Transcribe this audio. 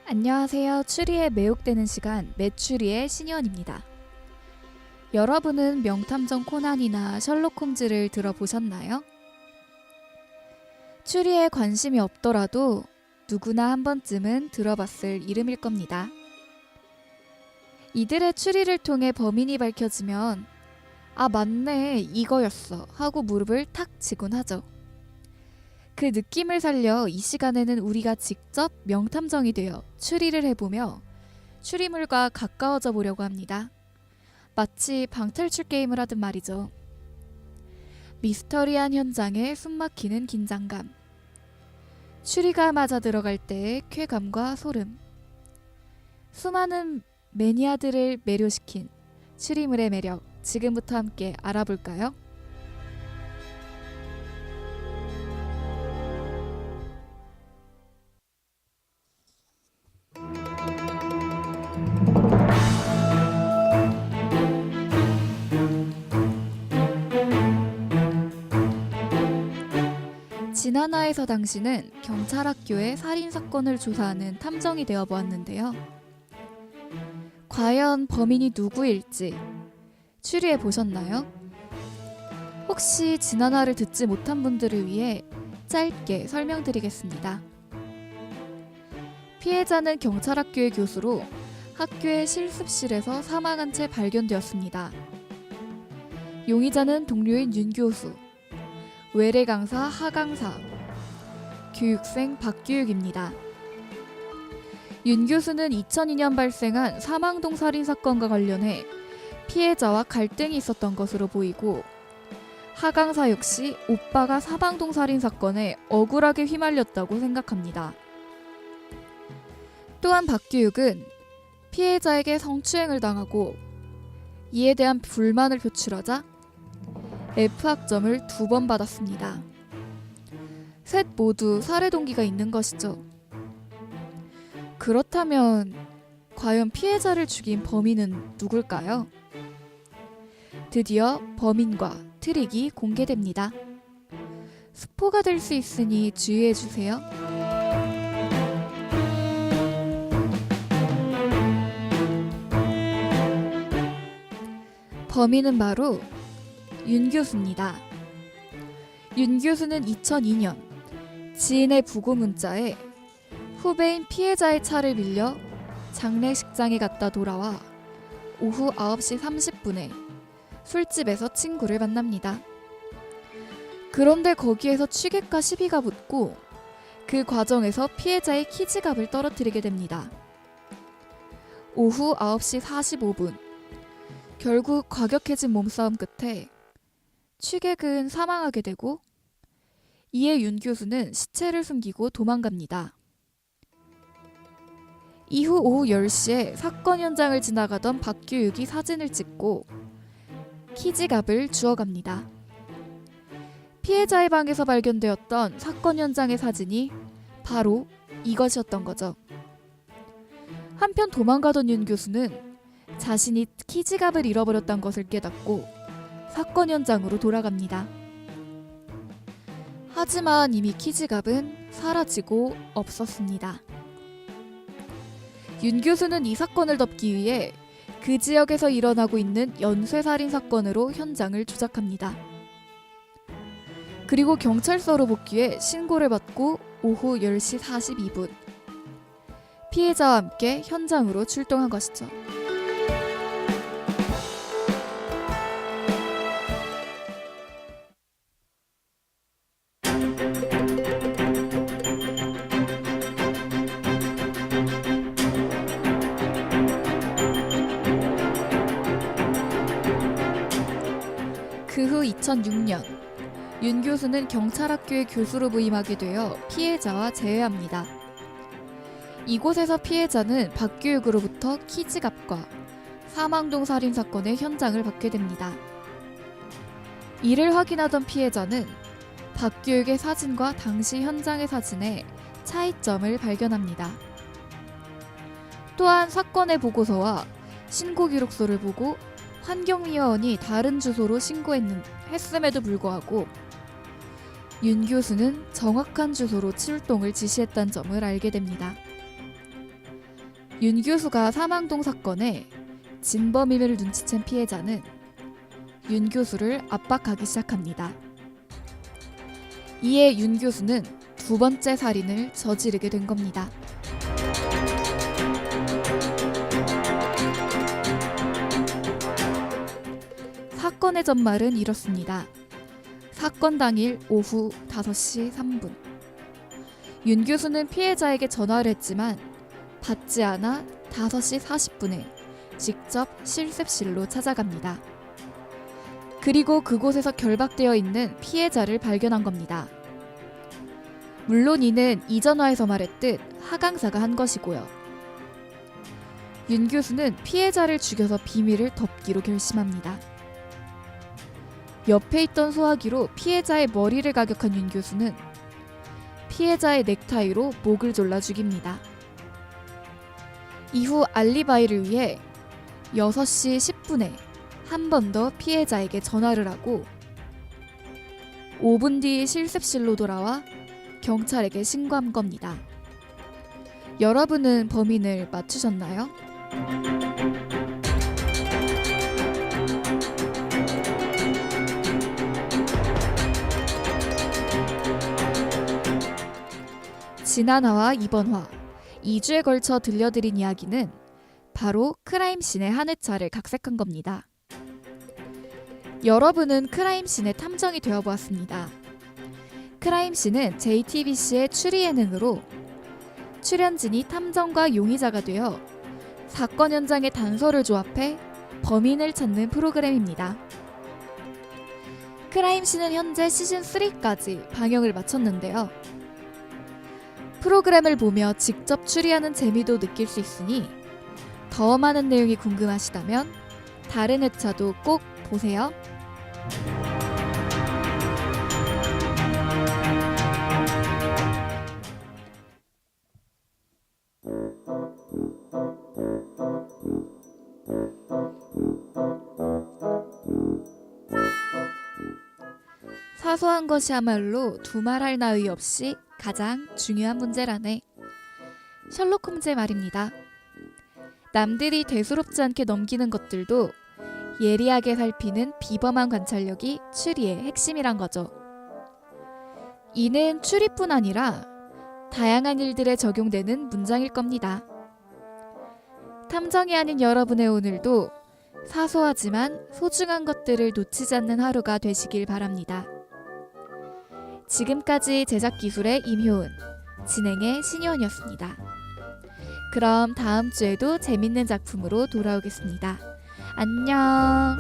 안녕하세요. 추리에 매혹되는 시간 매추리의 신현입니다. 여러분은 명탐정 코난이나 셜록 홈즈를 들어보셨나요? 추리에 관심이 없더라도 누구나 한 번쯤은 들어봤을 이름일 겁니다. 이들의 추리를 통해 범인이 밝혀지면 아 맞네 이거였어 하고 무릎을 탁 치곤 하죠. 그 느낌을 살려 이 시간에는 우리가 직접 명탐정이 되어 추리를 해보며 추리물과 가까워져 보려고 합니다. 마치 방탈출 게임을 하듯 말이죠. 미스터리한 현장에 숨막히는 긴장감, 추리가 맞아 들어갈 때의 쾌감과 소름, 수많은 매니아들을 매료시킨 추리물의 매력, 지금부터 함께 알아볼까요? 지난화에서 당신은 경찰학교의 살인사건을 조사하는 탐정이 되어 보았는데요. 과연 범인이 누구일지 추리해 보셨나요? 혹시 지난화를 듣지 못한 분들을 위해 짧게 설명드리겠습니다. 피해자는 경찰학교의 교수로 학교의 실습실에서 사망한 채 발견되었습니다. 용의자는 동료인 윤 교수, 외래 강사 하 강사, 교육생 박규육입니다. 윤 교수는 2002년 발생한 사망동 살인사건과 관련해 피해자와 갈등이 있었던 것으로 보이고, 하 강사 역시 오빠가 사망동 살인사건에 억울하게 휘말렸다고 생각합니다. 또한 박규육은 피해자에게 성추행을 당하고 이에 대한 불만을 표출하자 F학점을 2번 받았습니다. 셋 모두 살해 동기가 있는 것이죠. 그렇다면 과연 피해자를 죽인 범인은 누굴까요? 드디어 범인과 트릭이 공개됩니다. 스포가 될 수 있으니 주의해주세요. 범인은 바로 윤 교수입니다. 윤 교수는 2002년 지인의 부고 문자에 후배인 피해자의 차를 빌려 장례식장에 갔다 돌아와 오후 9시 30분에 술집에서 친구를 만납니다. 그런데 거기에서 취객과 시비가 붙고 그 과정에서 피해자의 키지갑을 떨어뜨리게 됩니다. 오후 9시 45분 결국 과격해진 몸싸움 끝에 취객은 사망하게 되고 이에 윤 교수는 시체를 숨기고 도망갑니다. 이후 오후 10시에 사건 현장을 지나가던 박규육이 사진을 찍고 키지갑을 주워갑니다. 피해자의 방에서 발견되었던 사건 현장의 사진이 바로 이것이었던 거죠. 한편 도망가던 윤 교수는 자신이 키지갑을 잃어버렸던 것을 깨닫고 사건 현장으로 돌아갑니다. 하지만 이미 키지갑은 사라지고 없었습니다. 윤 교수는 이 사건을 덮기 위해 그 지역에서 일어나고 있는 연쇄살인 사건으로 현장을 조작합니다. 그리고 경찰서로 복귀해 신고를 받고 오후 10시 42분 피해자와 함께 현장으로 출동한 것이죠. 그 후 2006년 윤 교수는 경찰학교의 교수로 부임하게 되어 피해자와 재회합니다. 이곳에서 피해자는 박규육으로부터 키지갑과 사망동 살인사건의 현장을 받게 됩니다. 이를 확인하던 피해자는 박규육의 사진과 당시 현장의 사진에 차이점을 발견합니다. 또한 사건의 보고서와 신고기록서를 보고 환경미화원이 다른 주소로 신고했음에도 불구하고 윤 교수는 정확한 주소로 출동을 지시했다는 점을 알게 됩니다. 윤 교수가 사망동 사건에 진범임을 눈치챈 피해자는 윤 교수를 압박하기 시작합니다. 이에 윤 교수는 두 번째 살인을 저지르게 된 겁니다. 사건의 전말은 이렇습니다. 사건 당일 오후 5시 3분. 윤 교수는 피해자에게 전화를 했지만 받지 않아 5시 40분에 직접 실습실로 찾아갑니다. 그리고 그곳에서 결박되어 있는 피해자를 발견한 겁니다. 물론 이는 이전화에서 말했듯 하강사가 한 것이고요. 윤 교수는 피해자를 죽여서 비밀을 덮기로 결심합니다. 옆에 있던 소화기로 피해자의 머리를 가격한 윤 교수는 피해자의 넥타이로 목을 졸라 죽입니다. 이후 알리바이를 위해 6시 10분에 한 번 더 피해자에게 전화를 하고 5분 뒤 실습실로 돌아와 경찰에게 신고한 겁니다. 여러분은 범인을 맞추셨나요? 지난화와 이번화 2주에 걸쳐 들려드린 이야기는 바로 크라임씬의 한 회차를 각색한 겁니다. 여러분은 크라임씬의 탐정이 되어보았습니다. 크라임씬은 JTBC의 추리 예능으로 출연진이 탐정과 용의자가 되어 사건 현장의 단서를 조합해 범인을 찾는 프로그램입니다. 크라임씬은 현재 시즌3까지 방영을 마쳤는데요. 프로그램을 보며 직접 추리하는 재미도 느낄 수 있으니 더 많은 내용이 궁금하시다면 다른 회차도 꼭 보세요. 사소한 것이야말로 두말할 나위 없이 가장 중요한 문제라네. 셜록 홈즈의 말입니다. 남들이 대수롭지 않게 넘기는 것들도 예리하게 살피는 비범한 관찰력이 추리의 핵심이란 거죠. 이는 추리뿐 아니라 다양한 일들에 적용되는 문장일 겁니다. 탐정이 아닌 여러분의 오늘도 사소하지만 소중한 것들을 놓치지 않는 하루가 되시길 바랍니다. 지금까지 제작 기술의 임효은, 진행의 신효은이었습니다. 그럼 다음 주에도 재밌는 작품으로 돌아오겠습니다. 안녕.